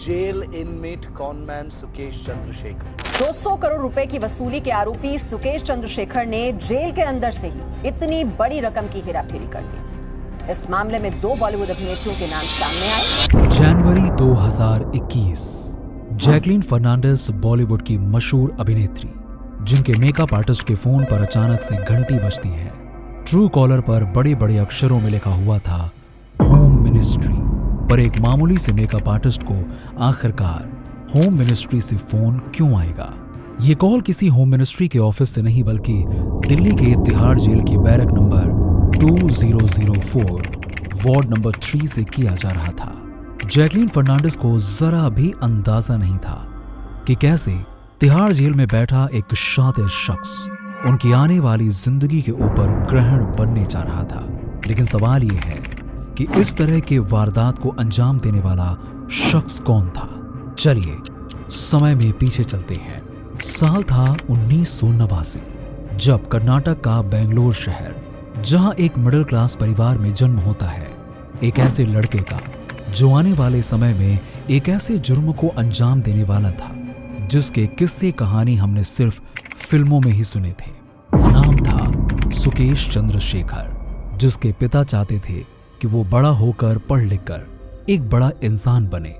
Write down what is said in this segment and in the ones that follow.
Jail inmate conman Sukesh Chandrashekhar. 200 crore रुपए की वसूली के आरोपी सुकेश चंद्रशेखर ने जेल के अंदर से ही इतनी बड़ी रकम की हेराफेरी कर दी। इस मामले में 2 बॉलीवुड अभिनेत्रियों के नाम सामने आए। जनवरी 2021, जैकलीन फर्नांडिस बॉलीवुड की मशहूर अभिनेत्री, जिनके मेकअप आर्टिस्ट के फोन पर अचानक से घंटी बजती है। ट्रू कॉलर पर बड़े बड़े अक्षरों में लिखा हुआ था होम मिनिस्ट्री, पर एक मामूली से मेकअप आर्टिस्ट को आखिरकार होम मिनिस्ट्री से फोन क्यों आएगा? ये कॉल किसी होम मिनिस्ट्री के ऑफिस से नहीं बल्कि दिल्ली के तिहाड़ जेल के बैरक नंबर 2004 वार्ड नंबर 3 से किया जा रहा था। जैकलीन फर्नांडिस को जरा भी अंदाजा नहीं था कि कैसे तिहाड़ जेल में बैठा एक शातिर शख्स उनकी आने वाली जिंदगी के ऊपर ग्रहण बनने जा रहा था। लेकिन सवाल यह है कि इस तरह के वारदात को अंजाम देने वाला शख्स कौन था? चलिए समय में पीछे चलते हैं। साल था 1989, जब कर्नाटक का बेंगलोर शहर, जहां एक मिडिल क्लास परिवार में जन्म होता है एक ऐसे लड़के का जो आने वाले समय में एक ऐसे जुर्म को अंजाम देने वाला था जिसके किस्से कहानी हमने सिर्फ फिल्मों में ही सुने थे। नाम था सुकेश चंद्रशेखर, जिसके पिता चाहते थे कि वो बड़ा होकर पढ़ लिख कर एक बड़ा इंसान बने,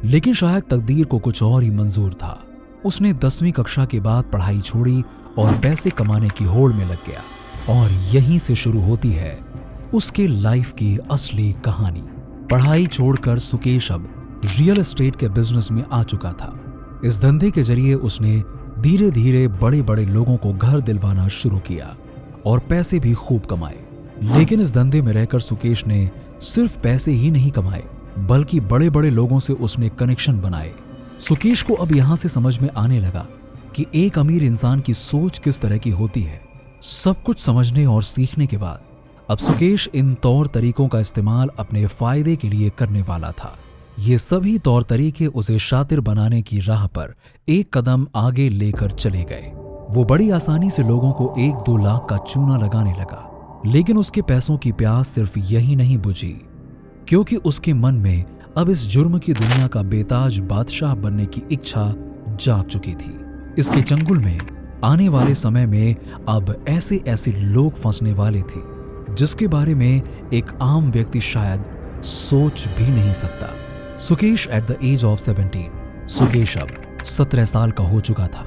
लेकिन शायद तकदीर को कुछ और ही मंजूर था। उसने 10वीं कक्षा के बाद पढ़ाई छोड़ी और पैसे कमाने की होड़ में लग गया, और यहीं से शुरू होती है उसके लाइफ की असली कहानी। पढ़ाई छोड़कर सुकेश अब रियल एस्टेट के बिजनेस में आ चुका था। इस धंधे के जरिए उसने धीरे धीरे बड़े बड़े लोगों को घर दिलवाना शुरू किया और पैसे भी खूब कमाए। लेकिन इस धंधे में रहकर सुकेश ने सिर्फ पैसे ही नहीं कमाए, बल्कि बड़े बड़े लोगों से उसने कनेक्शन बनाए। सुकेश को अब यहां से समझ में आने लगा कि एक अमीर इंसान की सोच किस तरह की होती है। सब कुछ समझने और सीखने के बाद अब सुकेश इन तौर तरीकों का इस्तेमाल अपने फायदे के लिए करने वाला था। ये सभी तौर तरीके उसे शातिर बनाने की राह पर एक कदम आगे लेकर चले गए। वो बड़ी आसानी से लोगों को 1-2 लाख का चूना लगाने लगा, लेकिन उसके पैसों की प्यास सिर्फ यही नहीं बुझी, क्योंकि उसके मन में अब इस जुर्म की दुनिया का बेताज बादशाह बनने की इच्छा जाग चुकी थी। इसके चंगुल में आने वाले समय में अब ऐसे ऐसे लोग फंसने वाले थे जिसके बारे में एक आम व्यक्ति शायद सोच भी नहीं सकता। Sukesh at the age of 17, Sukesh अब 17 साल का हो चुका था।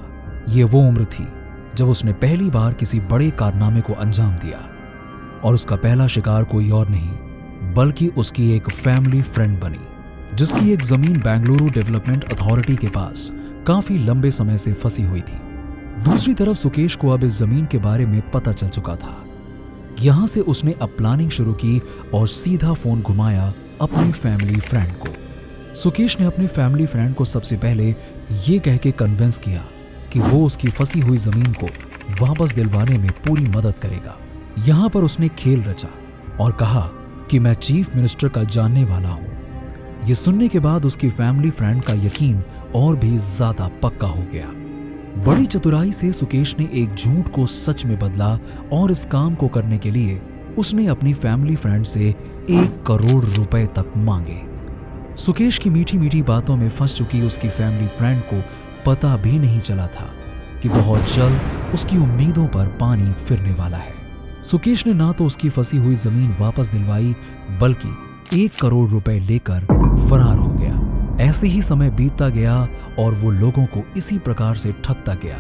ये वो उम्र थी जब उसने पहली बार किसी बड़े कारनामे को अंजाम दिया, और उसका पहला शिकार कोई और नहीं बल्कि उसकी एक फैमिली फ्रेंड बनी, जिसकी एक जमीन बेंगलुरु डेवलपमेंट अथॉरिटी के पास काफी लंबे समय से फंसी हुई थी। दूसरी तरफ सुकेश को अब इस जमीन के बारे में पता चल चुका था। यहां से उसने अब प्लानिंग शुरू की और सीधा फोन घुमाया अपनी फैमिली फ्रेंड को। सुकेश ने अपने फैमिली फ्रेंड को सबसे पहले ये कह के कन्विंस किया कि वो उसकी फंसी हुई जमीन को वापस दिलवाने में पूरी मदद करेगा। यहां पर उसने खेल रचा और कहा कि मैं चीफ मिनिस्टर का जानने वाला हूं। यह सुनने के बाद उसकी फैमिली फ्रेंड का यकीन और भी ज्यादा पक्का हो गया। बड़ी चतुराई से सुकेश ने एक झूठ को सच में बदला और इस काम को करने के लिए उसने अपनी फैमिली फ्रेंड से 1 करोड़ रुपए तक मांगे। सुकेश की मीठी मीठी बातों में फंस चुकी उसकी फैमिली फ्रेंड को पता भी नहीं चला था कि बहुत जल्द उसकी उम्मीदों पर पानी फिरने वाला है। सुकेश ने ना तो उसकी फंसी हुई जमीन वापस दिलवाई, बल्कि 1 करोड़ रुपए लेकर फरार हो गया। ऐसे ही समय बीतता गया और वो लोगों को इसी प्रकार से ठगता गया।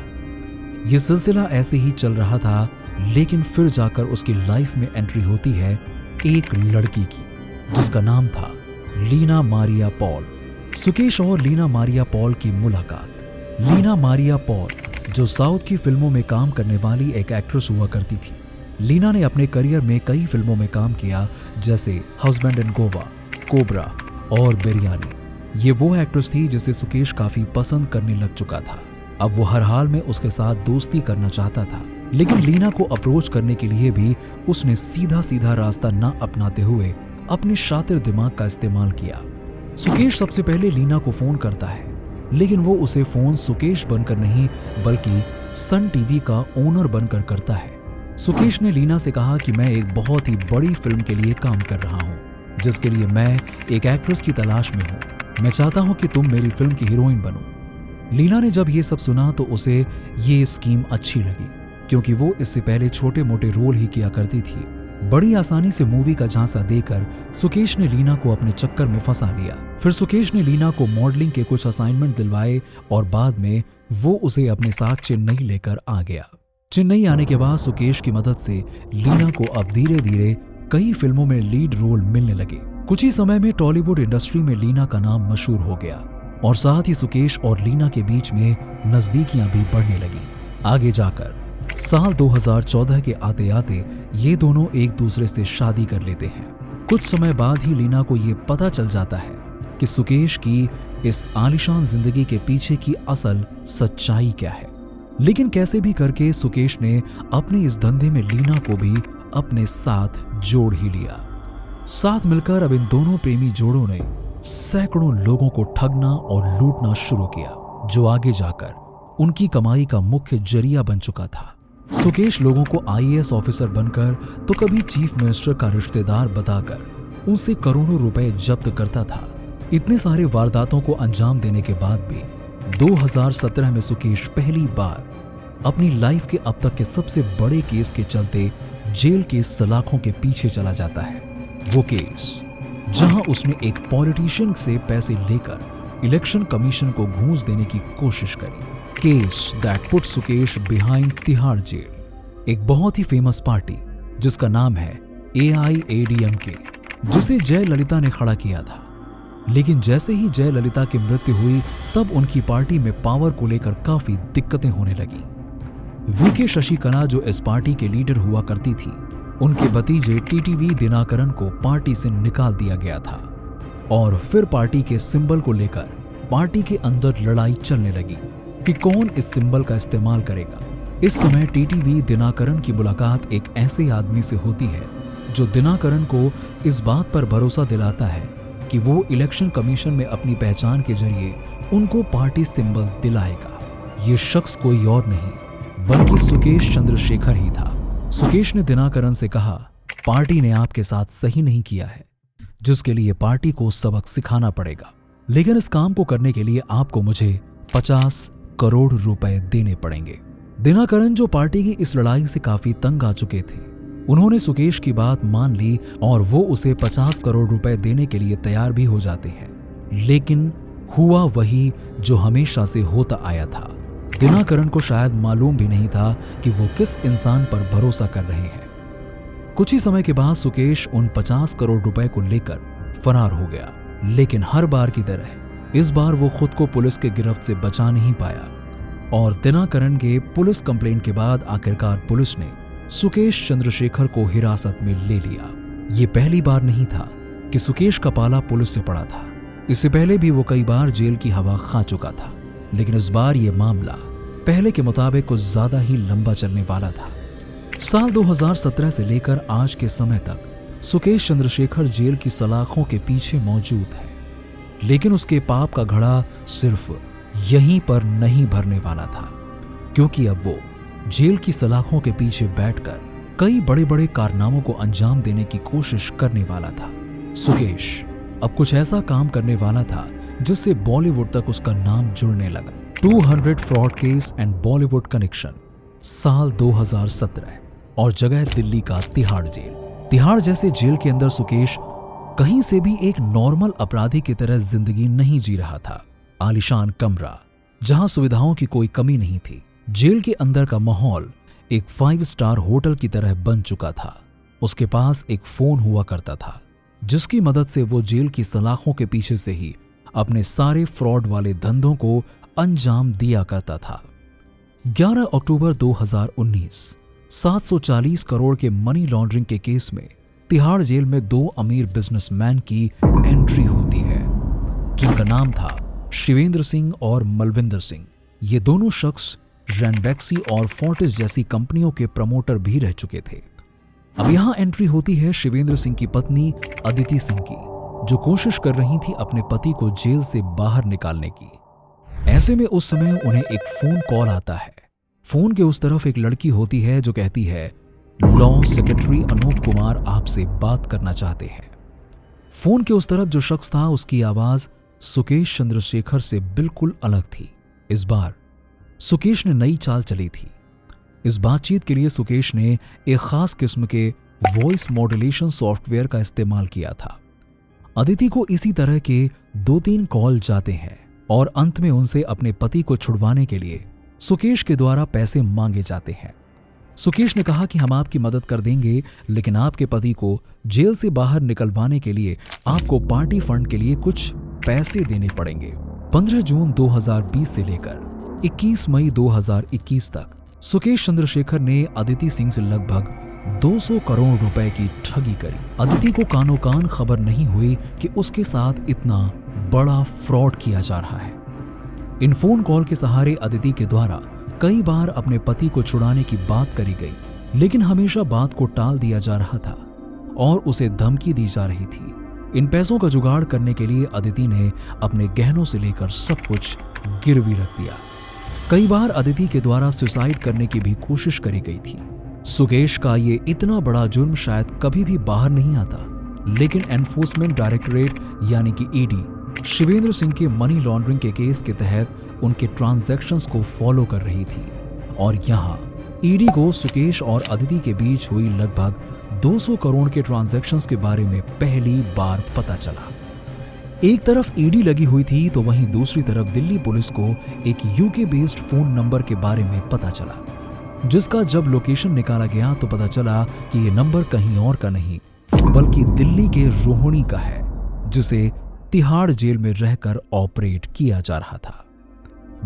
ये सिलसिला ऐसे ही चल रहा था, लेकिन फिर जाकर उसकी लाइफ में एंट्री होती है एक लड़की की, जिसका नाम था लीना मारिया पॉल। सुकेश और लीना मारिया पॉल की मुलाकात। लीना मारिया पॉल, जो साउथ की फिल्मों में काम करने वाली एक एक्ट्रेस हुआ करती थी। लीना ने अपने करियर में कई फिल्मों में काम किया, जैसे हस्बैंड इन गोवा, कोबरा और बिरयानी। ये वो एक्ट्रेस थी जिसे सुकेश काफी पसंद करने लग चुका था। अब वो हर हाल में उसके साथ दोस्ती करना चाहता था, लेकिन लीना को अप्रोच करने के लिए भी उसने सीधा सीधा रास्ता न अपनाते हुए अपने शातिर दिमाग का इस्तेमाल किया। सुकेश सबसे पहले लीना को फोन करता है, लेकिन वो उसे फोन सुकेश बनकर नहीं बल्कि सन टीवी का ओनर बनकर करता है। सुकेश ने लीना से कहा कि मैं एक बहुत ही बड़ी फिल्म के लिए काम कर रहा हूँ, जिसके लिए मैं एक एक्ट्रेस की तलाश में हूँ। मैं चाहता हूं कि तुम मेरी फिल्म की हीरोइन बनो। लीना ने जब ये सब सुना तो उसे ये स्कीम अच्छी लगी, क्योंकि वो इससे पहले छोटे मोटे रोल ही किया करती थी। बड़ी आसानी से मूवी का झांसा देकर सुकेश ने लीना को अपने चक्कर में फंसा लिया। फिर सुकेश ने लीना को मॉडलिंग के कुछ असाइनमेंट दिलवाए और बाद में वो उसे अपने साथ चेन्नई लेकर आ गया। चेन्नई आने के बाद सुकेश की मदद से लीना को अब धीरे धीरे कई फिल्मों में लीड रोल मिलने लगे। कुछ ही समय में टॉलीवुड इंडस्ट्री में लीना का नाम मशहूर हो गया और साथ ही सुकेश और लीना के बीच में नजदीकियां भी बढ़ने लगी। आगे जाकर साल 2014 के आते आते ये दोनों एक दूसरे से शादी कर लेते हैं। कुछ समय बाद ही लीना को ये पता चल जाता है कि सुकेश की इस आलीशान जिंदगी के पीछे की असल सच्चाई क्या है। लेकिन कैसे भी करके सुकेश ने अपने इस धंधे में लीना को भी अपने साथ जोड़ ही लिया। साथ मिलकर अब इन दोनों प्रेमी जोड़ों ने सैकड़ों लोगों को ठगना और लूटना शुरू किया, जो आगे जाकर उनकी कमाई का मुख्य जरिया बन चुका था। सुकेश लोगों को IAS ऑफिसर बनकर तो कभी चीफ मिनिस्टर का रिश्तेदार बताकर उनसे करोड़ों रुपए जब्त करता था। इतने सारे वारदातों को अंजाम देने के बाद भी 2017 में सुकेश पहली बार अपनी लाइफ के अब तक के सबसे बड़े केस के चलते जेल के सलाखों के पीछे चला जाता है। वो केस जहां उसने एक पॉलिटिशियन से पैसे लेकर इलेक्शन कमीशन को घूस देने की कोशिश करी। Case that put Sukesh behind Tihar jail. एक बहुत ही फेमस पार्टी जिसका नाम है AIADMK, जिसे जयललिता ने खड़ा किया था। लेकिन जैसे ही जयललिता की मृत्यु हुई तब उनकी पार्टी में पावर को लेकर काफी दिक्कतें होने लगी। VK शशिकला जो इस पार्टी के लीडर हुआ करती थी, उनके भतीजे TTV दिनाकरन को पार्टी से निकाल दिया गया था और फिर पार्टी के सिंबल को लेकर पार्टी के अंदर लड़ाई चलने लगी कि कौन इस सिंबल का इस्तेमाल करेगा। इस समय TTV दिनाकरन की मुलाकात एक ऐसे आदमी से होती है जो दिनाकरन को इस बात पर भरोसा दिलाता है कि वो इलेक्शन कमीशन में अपनी पहचान के जरिए उनको पार्टी सिंबल दिलाएगा। ये शख्स कोई और नहीं बल्कि सुकेश चंद्रशेखर ही था। सुकेश ने दिनाकरन से कहा, पार्टी ने आपके साथ सही नहीं किया है, जिसके लिए पार्टी को सबक सिखाना पड़ेगा, लेकिन इस काम को करने के लिए आपको मुझे 50 करोड़ रुपए देने पड़ेंगे। दिनाकरन जो पार्टी की इस लड़ाई से काफी तंग आ चुके थे, उन्होंने सुकेश की बात मान ली और वो उसे 50 करोड़ रुपए देने के लिए तैयार भी हो जाते हैं। लेकिन हुआ वही जो हमेशा से होता आया था। दिनाकरन को शायद मालूम भी नहीं था कि वो किस इंसान पर भरोसा कर रहे हैं। कुछ ही समय के बाद सुकेश उन 50 करोड़ रुपए को लेकर फरार हो गया, लेकिन हर बार की तरह इस बार वो खुद को पुलिस के गिरफ्त से बचा नहीं पाया और दिनाकरन के पुलिस कंप्लेंट के बाद आखिरकार पुलिस ने सुकेश चंद्रशेखर को हिरासत में ले लिया। ये पहली बार नहीं था कि सुकेश का पाला पुलिस से पड़ा था। इससे पहले भी वो कई बार जेल की हवा खा चुका था, लेकिन इस बार ये मामला पहले के मुताबिक कुछ ज्यादा ही लंबा चलने वाला था। साल 2017 से लेकर आज के समय तक सुकेश चंद्रशेखर जेल की सलाखों के पीछे मौजूद है, लेकिन उसके पाप का घड़ा सिर्फ यहीं पर नहीं भरने वाला था, क्योंकि अब वो जेल की सलाखों के पीछे बैठकर कई बड़े बड़े कारनामों को अंजाम देने की कोशिश करने वाला था। सुकेश अब कुछ ऐसा काम करने वाला था जिससे बॉलीवुड तक उसका नाम जुड़ने लगा। 200 fraud case and Bollywood connection, साल 2017 और जगह दिल्ली का तिहाड़ जेल। तिहाड़ जैसे जेल के अंदर सुकेश कहीं से भी एक नॉर्मल अपराधी की तरह जिंदगी नहीं जी रहा था। आलीशान कमरा जहां सुविधाओं की कोई कमी नहीं थी। जेल के अंदर का माहौल एक 5 स्टार होटल की तरह बन चुका था। उसके पास एक फोन हुआ करता था जिसकी मदद से वो जेल की सलाखों के पीछे से ही अपने सारे फ्रॉड वाले धंधों को अंजाम दिया करता था। 11 अक्टूबर 2019 740 करोड़ के मनी लॉन्ड्रिंग के केस में तिहाड़ जेल में 2 अमीर बिजनेसमैन की एंट्री होती है, जिनका नाम था शिवेंद्र सिंह और मलविंदर सिंह। ये दोनों शख्स रैनबैक्सी और फोर्टिस जैसी कंपनियों के प्रमोटर भी रह चुके थे। अब यहां एंट्री होती है शिवेंद्र सिंह की पत्नी अदिति सिंह की, जो कोशिश कर रही थी अपने पति को जेल से बाहर निकालने की। ऐसे में उस समय उन्हें एक फोन कॉल आता है। फोन के उस तरफ एक लड़की होती है जो कहती है, लॉ सेक्रेटरी अनूप कुमार आपसे बात करना चाहते हैं। फोन के उस तरफ जो शख्स था उसकी आवाज सुकेश चंद्रशेखर से बिल्कुल अलग थी। इस बार सुकेश ने नई चाल चली थी। इस बातचीत के लिए सुकेश ने एक खास किस्म के वॉइस मॉड्यूलेशन सॉफ्टवेयर का इस्तेमाल किया था। अदिति को इसी तरह के 2-3 कॉल जाते हैं और अंत में उनसे अपने पति को छुड़वाने के लिए सुकेश के द्वारा पैसे मांगे जाते हैं। सुकेश ने कहा कि हम आपकी मदद कर देंगे, लेकिन आपके पति को जेल से बाहर निकलवाने के लिए आपको पार्टी फंड के लिए कुछ पैसे देने पड़ेंगे। 15 जून 2020 से लेकर 21 मई 2021 तक सुकेश चंद्रशेखर ने अदिति सिंह से लगभग 200 करोड़ रुपए की ठगी करी। अदिति को कानो कान खबर नहीं हुई कि उसके साथ इतना बड़ा फ्रॉड किया जा रहा है। इन फोन कॉल के सहारे अदिति के द्वारा कई बार अपने पति को छुड़ाने की बात करी गई, लेकिन हमेशा बात को टाल दिया जा रहा था और उसे धमकी दी जा रही थी। इन पैसों का जुगाड़ करने के लिए अदिति ने अपने गहनों से लेकर सब कुछ गिरवी रख दिया। कई बार अदिति के द्वारा सुसाइड करने की भी कोशिश करी गई थी। सुकेश का ये इतना बड़ा जुर्म शायद कभी भी बाहर नहीं आता, लेकिन एनफोर्समेंट डायरेक्टोरेट यानी कि ईडी शिवेंद्र सिंह के मनी लॉन्ड्रिंग के केस के तहत उनके ट्रांजैक्शंस को फॉलो कर रही थी। और यहाँ ईडी को सुकेश और अदिति के बीच हुई लगभग 200 करोड़ के ट्रांजैक्शंस के बारे में पहली बार पता चला। एक तरफ ईडी लगी हुई थी तो वहीं दूसरी तरफ दिल्ली पुलिस को एक यूके बेस्ड फोन नंबर के बारे में पता चला, जिसका जब लोकेशन निकाला गया तो पता चला कि ये नंबर कहीं और का नहीं बल्कि दिल्ली के रोहिणी का है, जिसे तिहाड़ जेल में रहकर ऑपरेट किया जा रहा था।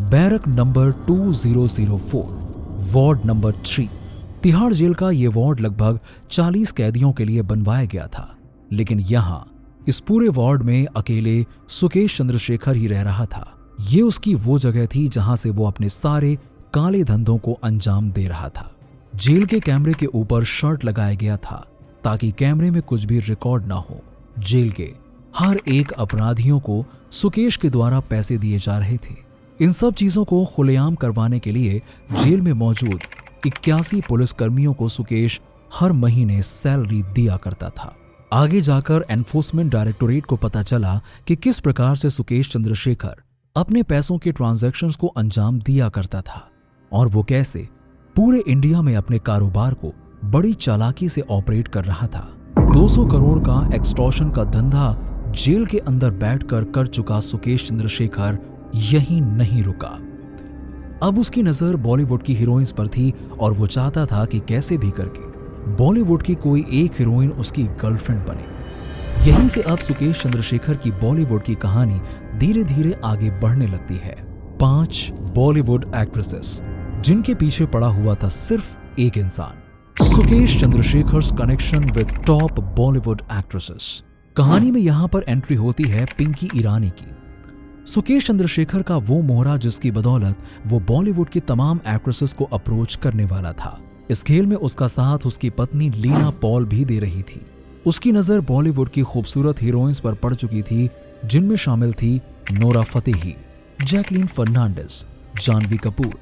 Barrack number 2004 ward number 3 Tihar jail का ये वार्ड लगभग 40 कैदियों के लिए बनवाया गया था, लेकिन यहाँ इस पूरे वार्ड में अकेले सुकेश चंद्रशेखर ही रह रहा था। ये उसकी वो जगह थी जहां से वो अपने सारे काले धंधों को अंजाम दे रहा था। जेल के कैमरे के ऊपर शर्ट लगाया गया था ताकि कैमरे में कुछ भी रिकॉर्ड ना हो। जेल के हर एक अपराधियों को सुकेश के द्वारा पैसे दिए जा रहे थे। इन सब चीजों को खुलेआम करवाने के लिए जेल में मौजूद 81 पुलिसकर्मियों को सुकेश हर महीने सैलरी दिया करता था। आगे जाकर एनफोर्समेंट डायरेक्टोरेट को पता चला कि किस प्रकार से सुकेश चंद्रशेखर अपने पैसों के ट्रांजैक्शंस को अंजाम दिया करता था और वो कैसे पूरे इंडिया में अपने कारोबार को बड़ी चालाकी से ऑपरेट कर रहा था। 200 करोड़ का एक्सटॉर्शन का धंधा जेल के अंदर बैठकर कर चुका सुकेश चंद्रशेखर यहीं नहीं रुका। अब उसकी नजर बॉलीवुड की हीरोइंस पर थी और वो चाहता था कि कैसे भी करके बॉलीवुड की कोई एक हीरोइन उसकी गर्लफ्रेंड बने। यहीं से अब सुकेश चंद्रशेखर की बॉलीवुड की कहानी धीरे धीरे आगे बढ़ने लगती है। 5 बॉलीवुड एक्ट्रेसेस जिनके पीछे पड़ा हुआ था सिर्फ एक इंसान, Sukesh Chandrashekhar's connection with top Bollywood actresses. कहानी में यहां पर एंट्री होती है पिंकी ईरानी की। सुकेश चंद्रशेखर का वो मोहरा जिसकी बदौलत वो बॉलीवुड की तमाम एक्ट्रेसेस को अप्रोच करने वाला था। इस खेल में उसका साथ उसकी पत्नी लीना पॉल भी दे रही थी। उसकी नजर बॉलीवुड की खूबसूरत हीरोइंस पर पड़ चुकी थी, जिनमें शामिल थी नोरा फतेही, जैकलीन फर्नांडिस, जानवी कपूर,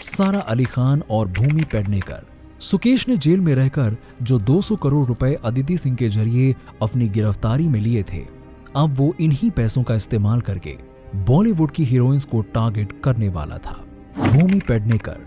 सारा अली खान और भूमि पेडनेकर। सुकेश ने जेल में रहकर जो 200 करोड़ रुपए अदिति सिंह के जरिए अपनी गिरफ्तारी में लिए थे, अब वो इन्हीं पैसों का इस्तेमाल करके बॉलीवुड की हीरोइंस को टारगेट करने वाला था। भूमि पेडनेकर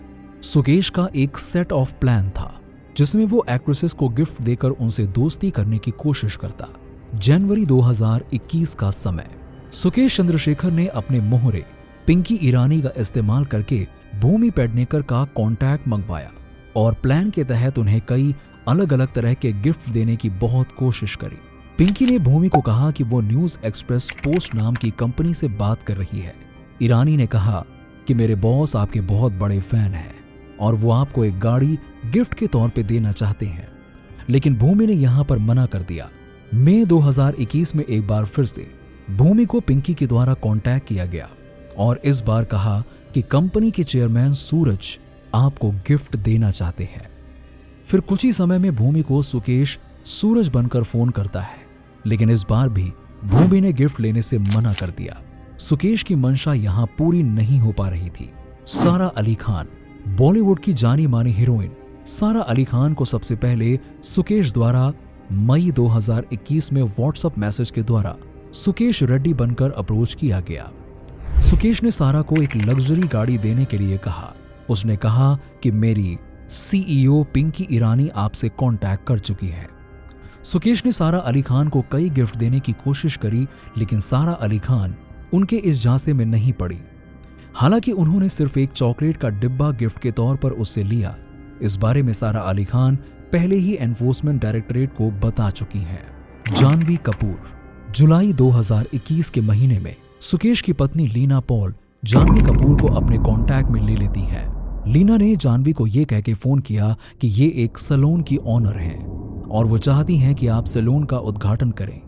सुकेश का एक सेट ऑफ प्लान था जिसमें वो एक्ट्रेसेस को गिफ्ट देकर उनसे दोस्ती करने की कोशिश करता। जनवरी 2021 का समय सुकेश चंद्रशेखर ने अपने मोहरे पिंकी ईरानी का इस्तेमाल करके भूमि पेडनेकर का कॉन्टैक्ट मंगवाया और प्लान के तहत उन्हें कई अलग अलग तरह के गिफ्ट देने की बहुत कोशिश करी। पिंकी ने भूमि को कहा कि वो न्यूज एक्सप्रेस पोस्ट नाम की कंपनी से बात कर रही है। ईरानी ने कहा कि मेरे बॉस आपके बहुत बड़े फैन हैं और वो आपको एक गाड़ी गिफ्ट के तौर पे देना चाहते हैं, लेकिन भूमि ने यहां पर मना कर दिया। मई 2021 में एक बार फिर से भूमि को पिंकी के द्वारा कांटेक्ट किया गया और इस बार कहा कि कंपनी के चेयरमैन सूरज आपको गिफ्ट देना चाहते हैं। फिर कुछ ही समय में भूमि को सुकेश सूरज बनकर फोन करता है, लेकिन इस बार भी भूमि ने गिफ्ट लेने से मना कर दिया। सुकेश की मंशा यहां पूरी नहीं हो पा रही थी। सारा अली खान, बॉलीवुड की जानी मानी हीरोइन सारा अली खान को सबसे पहले सुकेश द्वारा मई 2021 में व्हाट्सएप मैसेज के द्वारा सुकेश रेड्डी बनकर अप्रोच किया गया। सुकेश ने सारा को एक लग्जरी गाड़ी देने के लिए कहा। उसने कहा कि मेरी CEO पिंकी ईरानी आपसे कांटेक्ट कर चुकी है। सुकेश ने सारा अली खान को कई गिफ्ट देने की कोशिश करी, लेकिन सारा अली खान उनके इस झांसे में नहीं पड़ी। हालांकि उन्होंने सिर्फ एक चॉकलेट का डिब्बा गिफ्ट के तौर पर उससे लिया। इस बारे में सारा अली खान पहले ही एनफोर्समेंट डायरेक्टरेट को बता चुकी हैं। जानवी कपूर। जुलाई 2021 के महीने में सुकेश की पत्नी लीना पॉल जानवी कपूर को अपने कांटेक्ट में ले लेती है। लीना ने जानवी को यह कह के फोन किया कि ये एक सैलून की ऑनर हैं और वो चाहती हैं कि आप सैलून का उद्घाटन करें।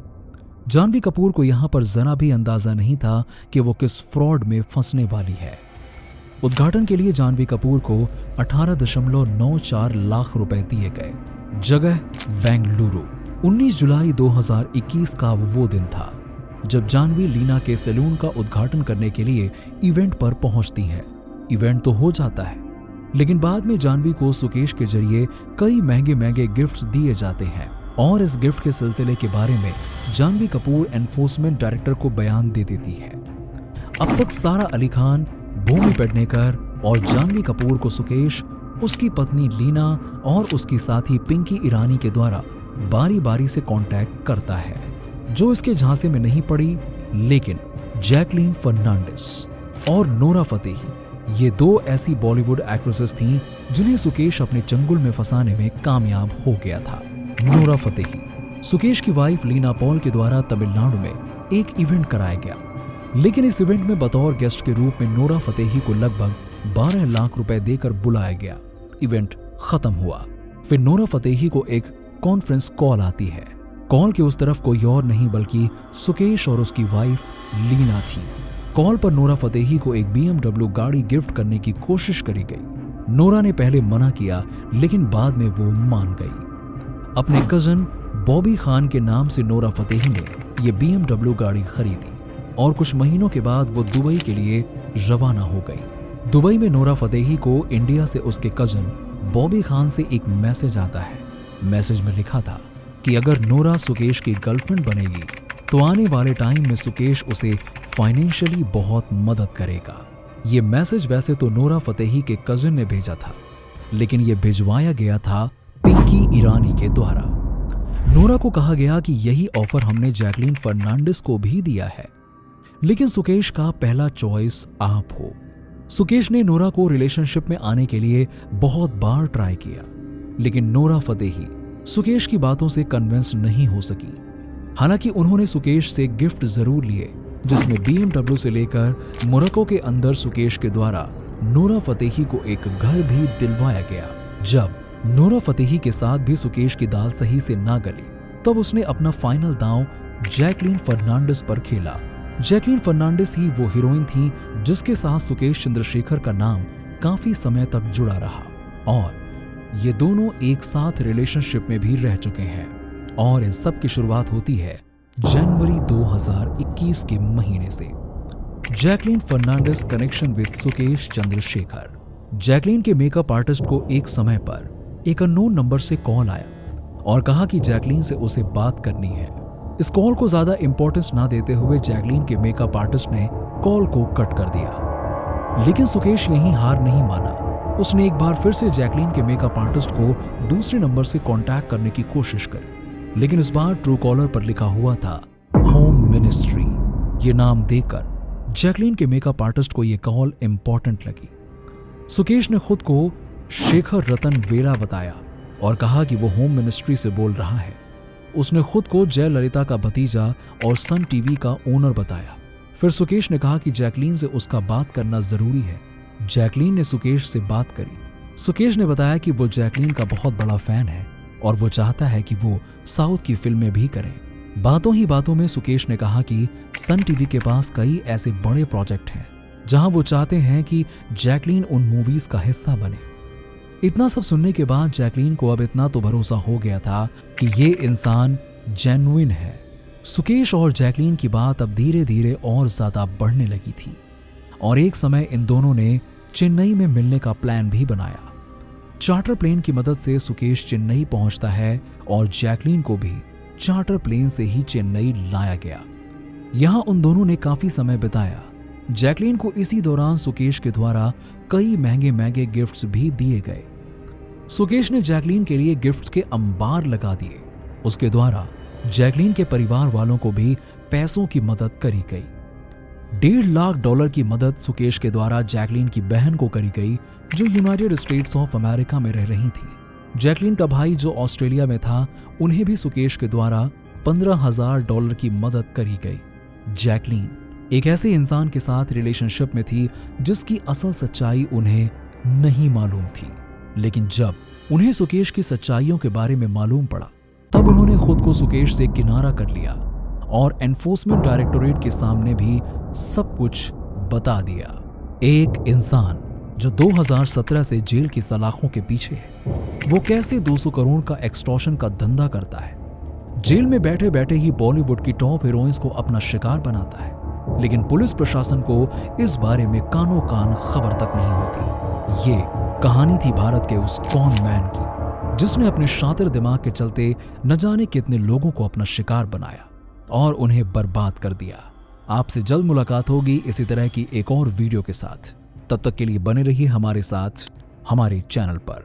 जानवी कपूर को यहां पर जरा भी अंदाजा नहीं था कि वो किस फ्रॉड में फंसने वाली है। उद्घाटन के लिए जानवी कपूर को 18.94 लाख रुपए दिए गए। जगह बेंगलुरु। 19 जुलाई 2021 का वो दिन था जब जानवी लीना के सैलून का उद्घाटन करने के लिए इवेंट पर पहुंचती है। इवेंट तो हो जाता है, लेकिन बाद में जानवी को सुकेश के जरिए कई महंगे महंगे गिफ्ट्स दिए जाते हैं और इस गिफ्ट के सिलसिले के बारे में जानवी कपूर एनफोर्समेंट डायरेक्टर को बयान दे देती है। अब तक सारा अली खान, भूमि पेडनेकर और जानवी कपूर को सुकेश, उसकी पत्नी लीना और उसकी साथी पिंकी ईरानी के द्वारा बारी बारी से कांटेक्ट करता है, जो इसके झांसे में नहीं पड़ी। लेकिन जैकलीन फर्नांडिस और नोरा फतेही, ये दो ऐसी बॉलीवुड एक्ट्रेसेस थीं जिन्हें सुकेश अपने चंगुल में फंसाने में कामयाब हो गया था। नोरा फतेही, सुकेश की वाइफ लीना पॉल के द्वारा तमिलनाडु में एक इवेंट कराया गया, लेकिन इस इवेंट में बतौर गेस्ट के रूप में नोरा फतेही को लगभग 12 लाख रुपए देकर बुलाया गया। इवेंट खत्म हुआ। फिर नोरा फतेही को एक कॉन्फ्रेंस कॉल आती है। कॉल के उस तरफ कोई और नहीं बल्कि सुकेश और उसकी वाइफ लीना थी। कॉल पर नोरा फतेही को एक BMW गाड़ी गिफ्ट करने की कोशिश करी गई। नोरा ने पहले मना किया, लेकिन बाद में वो मान गई। अपने कजन बॉबी खान के नाम से नोरा फतेही ने यह BMW गाड़ी खरीदी और कुछ महीनों के बाद वो दुबई के लिए रवाना हो गई। दुबई में नोरा फतेही को इंडिया से उसके कजन बॉबी खान से एक मैसेज आता है। मैसेज में लिखा था कि अगर नोरा सुकेश की गर्लफ्रेंड बनेगी तो आने वाले टाइम में सुकेश उसे फाइनेंशियली बहुत मदद करेगा। ये मैसेज वैसे तो नोरा फतेही के कजिन ने भेजा था, लेकिन यह भिजवाया गया था पिंकी ईरानी के द्वारा। नोरा को कहा गया कि यही ऑफर हमने जैकलीन फर्नांडिस को भी दिया है, लेकिन सुकेश का पहला चॉइस आप हो। सुकेश ने नोरा को रिलेशनशिप में आने के लिए बहुत बार ट्राई किया, लेकिन नोरा फतेही सुकेश की बातों से कन्विंस नहीं हो सकी। हालांकि उन्होंने सुकेश से गिफ्ट जरूर लिए, जिसमें BMW से लेकर मोरक्को के अंदर सुकेश के द्वारा नोरा फतेही को एक घर भी दिलवाया गया। जब नोरा फतेही के साथ भी सुकेश की दाल सही से ना गली, तब उसने अपना फाइनल दांव जैकलीन फर्नांडिस पर खेला। जैकलीन फर्नांडिस ही वो हीरोइन थी जिसके साथ सुकेश चंद्रशेखर का नाम काफी समय तक जुड़ा रहा और ये दोनों एक साथ रिलेशनशिप में भी रह चुके हैं। और इस सब की शुरुआत होती है जनवरी 2021 के महीने से। Jacqueline Fernandez connection with Sukesh Chandrashekhar. जैकलीन के मेकअप आर्टिस्ट को एक समय पर एक अननोन नंबर से कॉल आया और कहा कि जैकलीन से उसे बात करनी है। इस कॉल को ज्यादा इंपॉर्टेंस ना देते हुए जैकलीन के मेकअप आर्टिस्ट ने कॉल को कट कर दिया, लेकिन सुकेश यहीं हार नहीं माना। उसने एक बार फिर से जैकलीन के मेकअप आर्टिस्ट को दूसरे नंबर से कांटेक्ट करने की कोशिश करी, लेकिन इस बार ट्रू कॉलर पर लिखा हुआ था होम मिनिस्ट्री। ये नाम देकर जैकलीन के मेकअप आर्टिस्ट को यह कॉल इंपॉर्टेंट लगी। सुकेश ने खुद को शेखर रतन वेरा बताया और कहा कि वो होम मिनिस्ट्री से बोल रहा है। उसने खुद को जयललिता का भतीजा और सन टीवी का ओनर बताया। फिर सुकेश ने कहा कि जैकलीन से उसका बात करना जरूरी है। जैकलीन ने सुकेश से बात करी। सुकेश ने बताया कि वो जैकलीन का बहुत बड़ा फैन है और वो चाहता है कि वो साउथ की फिल्में भी करें। बातों ही बातों में सुकेश ने कहा कि सन टीवी के पास कई ऐसे बड़े प्रोजेक्ट हैं जहां वो चाहते हैं कि जैकलीन उन मूवीज का हिस्सा बने। इतना सब सुनने के बाद जैकलीन को अब इतना तो भरोसा हो गया था कि ये इंसान जेन्युइन है। सुकेश और जैकलीन की बात अब धीरे धीरे और ज्यादा बढ़ने लगी थी और एक समय इन दोनों ने चेन्नई में मिलने का प्लान भी बनाया। चार्टर प्लेन की मदद से सुकेश चेन्नई पहुंचता है और जैकलीन को भी चार्टर प्लेन से ही चेन्नई लाया गया। यहां उन दोनों ने काफी समय बिताया। जैकलीन को इसी दौरान सुकेश के द्वारा कई महंगे महंगे गिफ्ट्स भी दिए गए। सुकेश ने जैकलीन के लिए गिफ्ट्स के अंबार लगा दिए। उसके द्वारा जैकलीन के परिवार वालों को भी पैसों की मदद करी गई। $1.5 लाख की मदद सुकेश के द्वारा जैकलीन की बहन को करी गई, जो यूनाइटेड स्टेट्स ऑफ अमेरिका में रह रही थी। जैकलीन का भाई जो ऑस्ट्रेलिया में था, उन्हें भी सुकेश के द्वारा $15,000 की मदद करी गई। जैकलीन एक ऐसे इंसान के साथ रिलेशनशिप में थी जिसकी असल सच्चाई उन्हें नहीं मालूम थी, लेकिन जब उन्हें सुकेश की सच्चाइयों के बारे में मालूम पड़ा, तब उन्होंने खुद को सुकेश से किनारा कर लिया और एनफोर्समेंट डायरेक्टोरेट के सामने भी सब कुछ बता दिया। एक इंसान जो 2017 से जेल की सलाखों के पीछे है, वो कैसे 200 करोड़ का एक्सटॉर्शन का धंधा करता है, जेल में बैठे बैठे ही बॉलीवुड की टॉप हीरोइंस को अपना शिकार बनाता है, लेकिन पुलिस प्रशासन को इस बारे में कानो कान खबर तक नहीं होती। ये कहानी थी भारत के उस कॉन मैन की, जिसने अपने शातिर दिमाग के चलते न जाने कितने लोगों को अपना शिकार बनाया और उन्हें बर्बाद कर दिया। आपसे जल्द मुलाकात होगी इसी तरह की एक और वीडियो के साथ। तब तक के लिए बने रहिए हमारे साथ, हमारे चैनल पर।